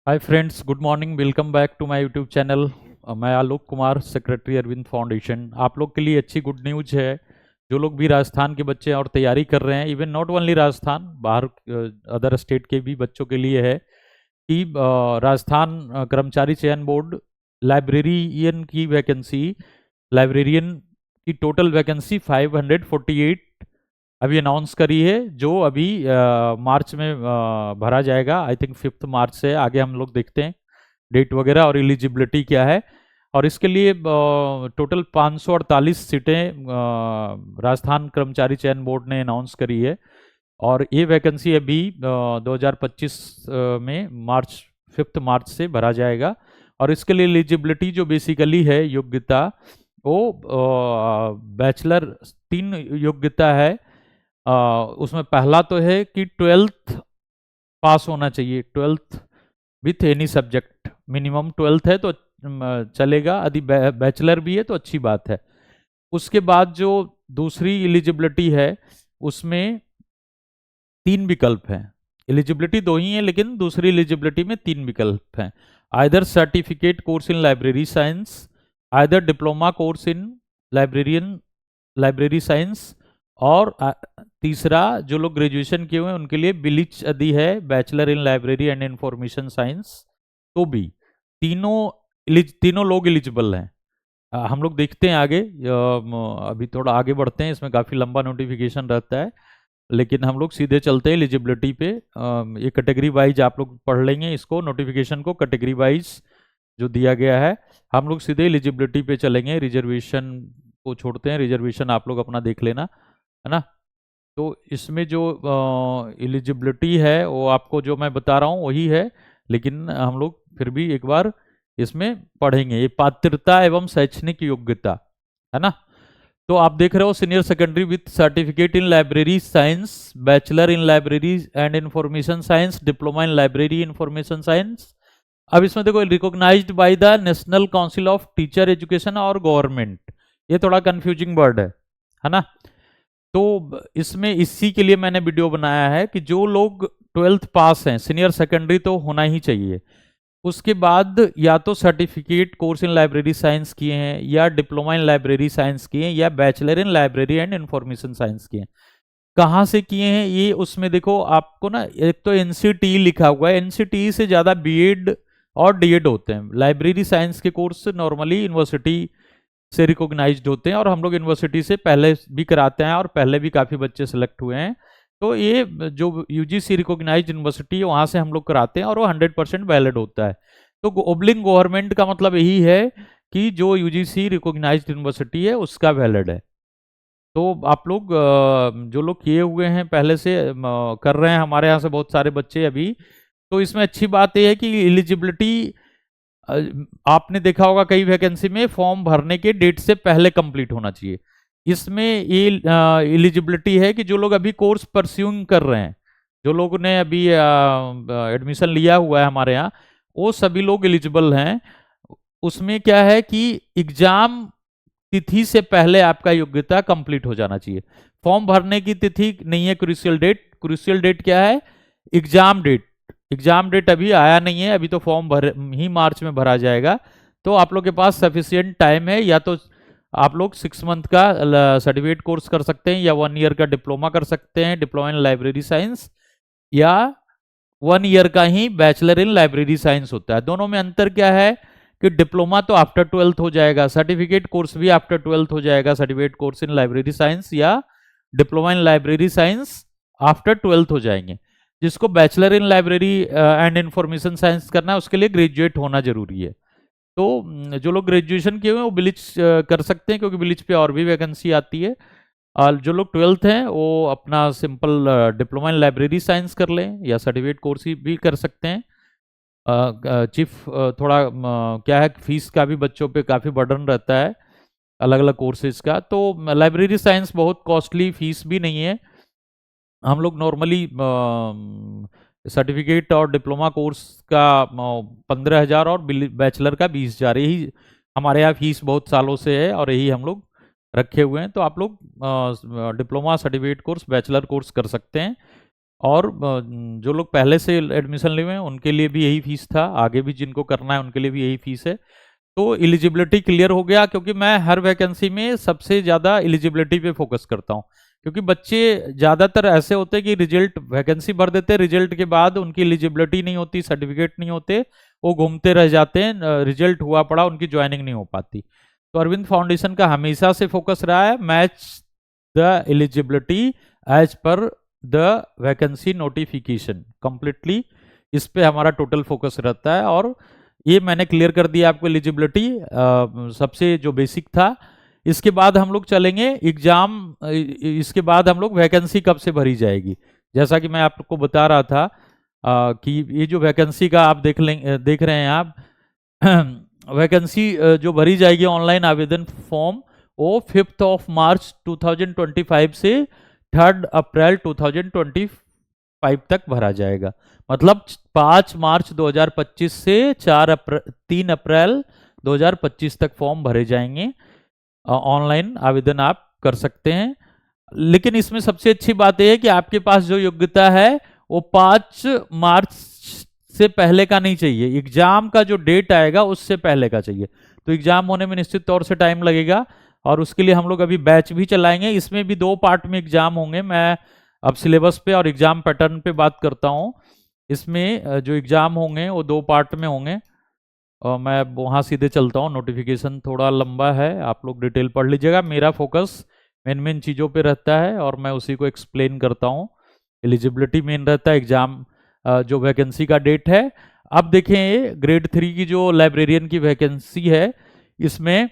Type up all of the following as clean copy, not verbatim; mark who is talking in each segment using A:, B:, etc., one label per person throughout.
A: Hi friends, good morning. Welcome back to my YouTube channel. मैं Alok Kumar, secretary Arvind foundation. आप लोग के लिए अच्छी गुड न्यूज़ है। जो लोग भी राजस्थान के बच्चे हैं और तैयारी कर रहे हैं, इवन नॉट ओनली राजस्थान, बाहर अदर स्टेट के भी बच्चों के लिए है कि राजस्थान कर्मचारी चयन बोर्ड लाइब्रेरियन की वैकेंसी, लाइब्रेरियन की टोटल वैकेंसी 548 अभी अनाउंस करी है, जो अभी मार्च में भरा जाएगा। आई थिंक 5 मार्च से आगे हम लोग देखते हैं डेट वगैरह और एलिजिबिलिटी क्या है। और इसके लिए टोटल 548 सीटें राजस्थान कर्मचारी चयन बोर्ड ने अनाउंस करी है। और ये वैकेंसी अभी 2025 में मार्च 5 मार्च से भरा जाएगा। और इसके लिए एलिजिबिलिटी जो बेसिकली है, योग्यता, वो बैचलर, 3 योग्यता है। उसमें पहला तो है कि 12th पास होना चाहिए, 12th with any subject. Minimum 12th है तो चलेगा, यदि बैचलर भी है तो अच्छी बात है। उसके बाद जो दूसरी एलिजिबिलिटी है, उसमें 3 विकल्प हैं। एलिजिबिलिटी 2 ही है, लेकिन दूसरी एलिजिबिलिटी में 3 विकल्प हैं। Either certificate course in library science, either diploma course in library science, और तीसरा, जो लोग ग्रेजुएशन किए हुए हैं उनके लिए बिलिच यदि है, bachelor in library and information science, तो भी तीनों लोग एलिजिबल हैं। हम लोग देखते हैं आगे, अभी थोड़ा आगे बढ़ते हैं, इसमें काफ़ी लंबा नोटिफिकेशन रहता है, लेकिन हम लोग सीधे चलते हैं एलिजिबिलिटी पे। ये कैटेगरी वाइज आप लोग पढ़ लेंगे, इसको नोटिफिकेशन को कैटेगरी वाइज जो दिया गया है। हम लोग सीधे एलिजिबिलिटी पे चलेंगे, रिजर्वेशन को छोड़ते हैं। रिजर्वेशन आप लोग अपना देख लेना, है ना। तो इसमें जो एलिजिबिलिटी है वो आपको जो मैं बता रहा हूँ वही है, लेकिन हम लोग फिर भी एक बार इसमें पढ़ेंगे। ये पात्रता एवं शैक्षणिक योग्यता, है ना। तो आप देख रहे हो, senior secondary with certificate in library science, bachelor in library and information science, diploma in library information science. अब इसमें देखो, recognised by the national council of teacher education और गवर्नमेंट। ये थोड़ा कंफ्यूजिंग वर्ड है ना। तो इसमें इसी के लिए मैंने वीडियो बनाया है कि जो लोग 12th पास हैं, सीनियर सेकेंडरी तो होना ही चाहिए, उसके बाद या तो certificate course in library science किए हैं, या डिप्लोमा इन लाइब्रेरी साइंस किए हैं, या bachelor in library and information science किए हैं। कहाँ से किए हैं ये, उसमें देखो आपको ना, एक तो एनसीटी लिखा हुआ है, एनसीटी से ज़्यादा बीएड और डीएड होते हैं। लाइब्रेरी साइंस के कोर्स नॉर्मली यूनिवर्सिटी से रिकॉग्नाइज्ड होते हैं, और हम लोग यूनिवर्सिटी से पहले भी कराते हैं, और पहले भी काफ़ी बच्चे सेलेक्ट हुए हैं। तो ये जो यूजीसी रिकॉग्नाइज्ड यूनिवर्सिटी है, वहाँ से हम लोग कराते हैं, और वो 100% वैलिड होता है। तो ओबलिंग गवर्नमेंट का मतलब यही है कि जो यूजीसी रिकॉग्नाइज्ड यूनिवर्सिटी है उसका वैलिड है। तो आप लोग जो लोग किए हुए हैं पहले से, कर रहे हैं, हमारे यहाँ से बहुत सारे बच्चे अभी, तो इसमें अच्छी बात यह है कि एलिजिबिलिटी, आपने देखा होगा कई वैकेंसी में फॉर्म भरने के डेट से पहले कंप्लीट होना चाहिए। इसमें ये एलिजिबिलिटी है कि जो लोग अभी कोर्स परस्यूइंग कर रहे हैं, जो लोगों ने अभी एडमिशन लिया हुआ है हमारे यहाँ, वो सभी लोग एलिजिबल हैं। उसमें क्या है कि एग्जाम तिथि से पहले आपका योग्यता कंप्लीट हो जाना चाहिए। फॉर्म भरने की तिथि नहीं है क्रूशियल डेट। क्रूशियल डेट क्या है? Exam date. एग्जाम डेट अभी आया नहीं है, अभी तो फॉर्म भर ही मार्च में भरा जाएगा। तो आप लोग के पास सफिशियंट टाइम है, या तो आप लोग 6 मंथ का सर्टिफिकेट कोर्स कर सकते हैं, या 1 ईयर का डिप्लोमा कर सकते हैं, डिप्लोमा इन लाइब्रेरी साइंस, या 1 ईयर का ही बैचलर इन लाइब्रेरी साइंस होता है। दोनों में अंतर क्या है कि डिप्लोमा तो आफ्टर 12th हो जाएगा, सर्टिफिकेट कोर्स भी आफ्टर 12th हो जाएगा, certificate course in library science या diploma in library science after 12th हो जाएंगे। जिसको bachelor in library and information science करना है, उसके लिए ग्रेजुएट होना जरूरी है। तो जो लोग ग्रेजुएशन किए हुए हैं वो बिलिच कर सकते हैं, क्योंकि बिलिच पे और भी वैकेंसी आती है। और जो लोग 12th हैं वो अपना simple diploma in library science कर लें, या सर्टिफिकेट कोर्स भी कर सकते हैं। चीफ थोड़ा क्या है, फीस का भी बच्चों पे काफ़ी बर्डन रहता है अलग अलग कोर्सेज का। तो लाइब्रेरी साइंस बहुत कॉस्टली फीस भी नहीं है। हम लोग नॉर्मली सर्टिफिकेट और डिप्लोमा कोर्स का 15,000 और बैचलर का 20,000, यही हमारे यहाँ फीस बहुत सालों से है, और यही हम लोग रखे हुए हैं। तो आप लोग diploma, certificate course, bachelor course कर सकते हैं। और जो लोग पहले से एडमिशन लिए हुए हैं उनके लिए भी यही फीस था, आगे भी जिनको करना है उनके लिए भी यही फीस है। तो एलिजिबिलिटी क्लियर हो गया, क्योंकि मैं हर वैकेंसी में सबसे ज़्यादा एलिजिबिलिटी पे फोकस करता हूँ, क्योंकि बच्चे ज़्यादातर ऐसे होते हैं कि रिजल्ट वैकेंसी भर देते हैं, रिजल्ट के बाद उनकी एलिजिबिलिटी नहीं होती, सर्टिफिकेट नहीं होते, वो घूमते रह जाते हैं, रिजल्ट हुआ पड़ा उनकी ज्वाइनिंग नहीं हो पाती। तो अरविंद फाउंडेशन का हमेशा से फोकस रहा है match the eligibility age per the vacancy notification completely, इस पे हमारा टोटल फोकस रहता है। और ये मैंने क्लियर कर दिया आपको एलिजिबिलिटी, सबसे जो बेसिक था। इसके बाद हम लोग चलेंगे एग्जाम, इसके बाद हम लोग वैकेंसी कब से भरी जाएगी। जैसा कि मैं आपको बता रहा था कि ये जो वैकेंसी का आप देख रहे हैं आप वैकेंसी जो भरी जाएगी ऑनलाइन आवेदन फॉर्म, वो 5 मार्च 2025 से 3 अप्रैल 2025 तक भरा जाएगा। मतलब 5 मार्च 2025 से 3 अप्रैल 2025 तक फॉर्म भरे जाएंगे, ऑनलाइन आवेदन आप कर सकते हैं। लेकिन इसमें सबसे अच्छी बात यह है कि आपके पास जो योग्यता है वो 5 मार्च से पहले का नहीं चाहिए, एग्जाम का जो डेट आएगा उससे पहले का चाहिए। तो एग्जाम होने में निश्चित तौर से टाइम लगेगा, और उसके लिए हम लोग अभी बैच भी चलाएंगे। इसमें भी 2 पार्ट में एग्जाम होंगे। मैं अब सिलेबस पे और एग्जाम पैटर्न पे बात करता हूँ। इसमें जो एग्जाम होंगे वो 2 पार्ट में होंगे, और मैं वहाँ सीधे चलता हूँ। नोटिफिकेशन थोड़ा लंबा है, आप लोग डिटेल पढ़ लीजिएगा। मेरा फोकस मेन चीज़ों पे रहता है और मैं उसी को एक्सप्लेन करता हूँ। एलिजिबिलिटी मेन रहता है, एग्जाम जो वैकेंसी का डेट है। अब देखें ग्रेड 3 की जो लाइब्रेरियन की वैकेंसी है, इसमें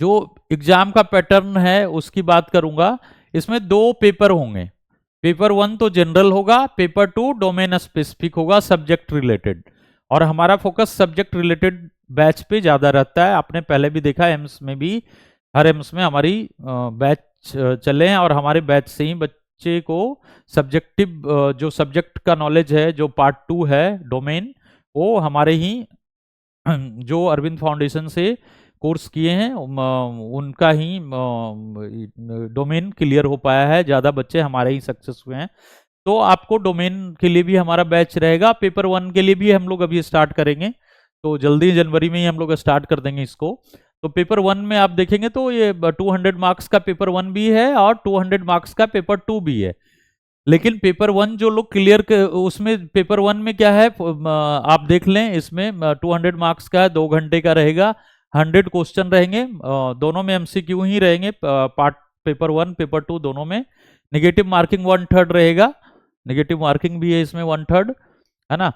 A: जो एग्जाम का पैटर्न है उसकी बात करूंगा। इसमें 2 पेपर होंगे। पेपर 1 तो जनरल होगा, पेपर 2 डोमेन स्पेसिफिक होगा, सब्जेक्ट रिलेटेड। और हमारा फोकस सब्जेक्ट रिलेटेड बैच पे ज्यादा रहता है। आपने पहले भी देखा एम्स में भी, हर एम्स में हमारी बैच चले हैं, और हमारे बैच से ही बच्चे को सब्जेक्टिव जो सब्जेक्ट का नॉलेज है, जो पार्ट 2 है डोमेन, वो हमारे ही जो अरविंद फाउंडेशन से कोर्स किए हैं उनका ही डोमेन क्लियर हो पाया है। ज़्यादा बच्चे हमारे ही सक्सेस हुए हैं। तो आपको डोमेन के लिए भी हमारा बैच रहेगा। पेपर 1 के लिए भी हम लोग अभी स्टार्ट करेंगे, तो जल्दी जनवरी में ही हम लोग स्टार्ट कर देंगे इसको। तो पेपर 1 में आप देखेंगे तो ये 200 मार्क्स का पेपर 1 भी है और 200 मार्क्स का पेपर 2 भी है। लेकिन पेपर 1 जो लोग क्लियर उसमें पेपर 1 में क्या है आप देख लें, इसमें 200 मार्क्स का है, 2 घंटे का रहेगा, 100 क्वेश्चन रहेंगे, दोनों में एमसीक्यू ही रहेंगे, पार्ट पेपर 1 पेपर 2 दोनों में। नेगेटिव मार्किंग 1/3 रहेगा, नेगेटिव मार्किंग भी है इसमें 1/3, है ना।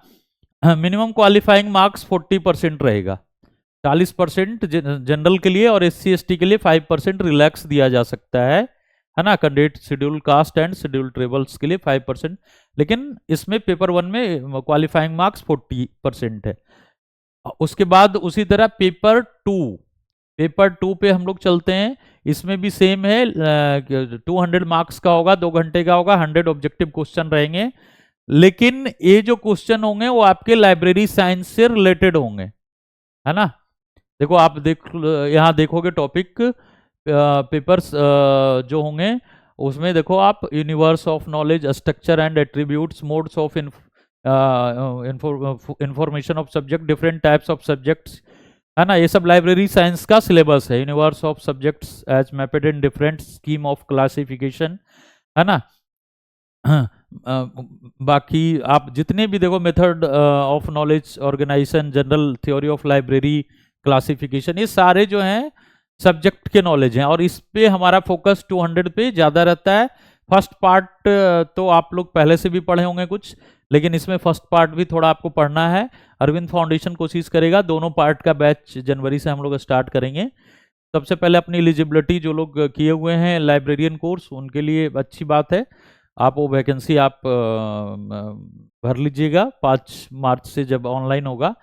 A: मिनिमम क्वालिफाइंग मार्क्स 40% रहेगा, 40% जनरल के लिए, और SC ST के लिए 5% रिलैक्स दिया जा सकता है ना। Candidate schedule caste and schedule tribals के लिए 5%, लेकिन इसमें पेपर 1 में क्वालिफाइंग मार्क्स 40% है। उसके बाद उसी तरह पेपर 2 पे हम लोग चलते हैं। इसमें भी सेम है, 200 मार्क्स का होगा, 2 घंटे का होगा, 100 ऑब्जेक्टिव क्वेश्चन रहेंगे। लेकिन ये जो क्वेश्चन होंगे वो आपके लाइब्रेरी साइंस से रिलेटेड होंगे, है ना। देखो आप यहाँ देखोगे टॉपिक पेपर्स जो होंगे उसमें देखो आप, universe of knowledge, structure and attributes, modes of information of subject, different types of subjects, है ना। ये सब लाइब्रेरी साइंस का सिलेबस है। Universe of subjects as mapped in different scheme of classification, है ना। बाकी आप जितने भी देखो, method of knowledge organisation, general theory of library classification, ये सारे जो हैं सब्जेक्ट के नॉलेज हैं, और इस पे हमारा फोकस 200 पे ज़्यादा रहता है। फर्स्ट पार्ट तो आप लोग पहले से भी पढ़े होंगे कुछ, लेकिन इसमें फर्स्ट पार्ट भी थोड़ा आपको पढ़ना है। अरविंद फाउंडेशन कोशिश करेगा दोनों पार्ट का बैच जनवरी से हम लोग स्टार्ट करेंगे। सबसे पहले अपनी एलिजिबिलिटी जो लोग किए हुए हैं लाइब्रेरियन कोर्स, उनके लिए अच्छी बात है, आप वो वैकेंसी आप भर लीजिएगा 5 मार्च से जब ऑनलाइन होगा।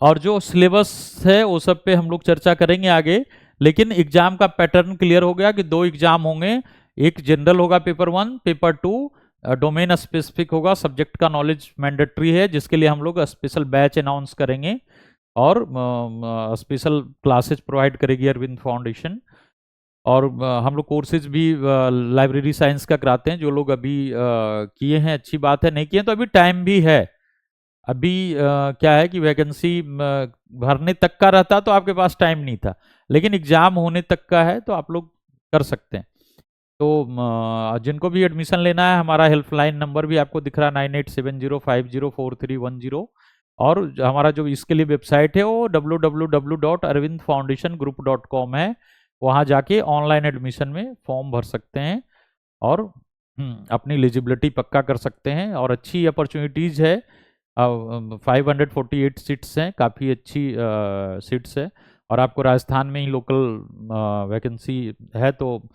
A: और जो सिलेबस है वो सब पे हम लोग चर्चा करेंगे आगे। लेकिन एग्जाम का पैटर्न क्लियर हो गया कि 2 एग्जाम होंगे, एक जनरल होगा पेपर 1, पेपर 2 डोमेन स्पेसिफिक होगा, सब्जेक्ट का नॉलेज मैंडेटरी है, जिसके लिए हम लोग स्पेशल बैच अनाउंस करेंगे और स्पेशल क्लासेज प्रोवाइड करेगी अरविंद फाउंडेशन। और हम लोग कोर्सेज भी लाइब्रेरी साइंस का कराते हैं। जो लोग अभी किए हैं अच्छी बात है, नहीं किए तो अभी टाइम भी है। अभी क्या है कि वैकेंसी भरने तक का रहता तो आपके पास टाइम नहीं था, लेकिन एग्जाम होने तक का है तो आप लोग कर सकते हैं। तो जिनको भी एडमिशन लेना है, हमारा हेल्पलाइन नंबर भी आपको दिख रहा है 9870504310। और हमारा जो इसके लिए वेबसाइट है वो www.arvindfoundationgroup.com है। वहाँ जाके ऑनलाइन एडमिशन में फॉर्म भर सकते हैं और अपनी एलिजिबिलिटी पक्का कर सकते हैं। और अच्छी अपॉर्चुनिटीज़ है। 548 सीट्स हैं, काफ़ी अच्छी सीट्स है। और आपको राजस्थान में ही लोकल वैकेंसी है। तो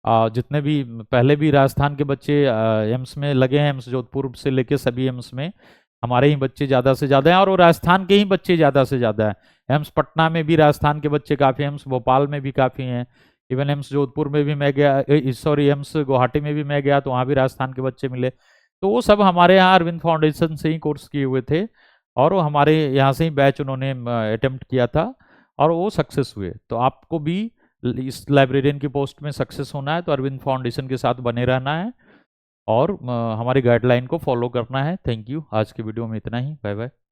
A: जितने भी पहले भी राजस्थान के बच्चे एम्स में लगे हैं, एम्स जोधपुर से लेके सभी एम्स में हमारे ही बच्चे ज़्यादा से ज़्यादा हैं। और वो राजस्थान के ही बच्चे ज़्यादा से ज़्यादा हैं। एम्स पटना में भी राजस्थान के बच्चे काफ़ी हैं, एम्स भोपाल में भी काफ़ी हैं। इवन एम्स जोधपुर में भी मैं गया, सॉरी एम्स गुवाहाटी में भी मैं गया तो वहाँ भी राजस्थान के बच्चे मिले। तो वो सब हमारे यहाँ अरविंद फाउंडेशन से ही कोर्स किए हुए थे और वो हमारे यहाँ से ही बैच उन्होंने अटेम्प्ट किया था और वो सक्सेस हुए। तो आपको भी इस लाइब्रेरियन की पोस्ट में सक्सेस होना है तो अरविंद फाउंडेशन के साथ बने रहना है और हमारी गाइडलाइन को फॉलो करना है। Thank you. आज की वीडियो में इतना ही। Bye bye.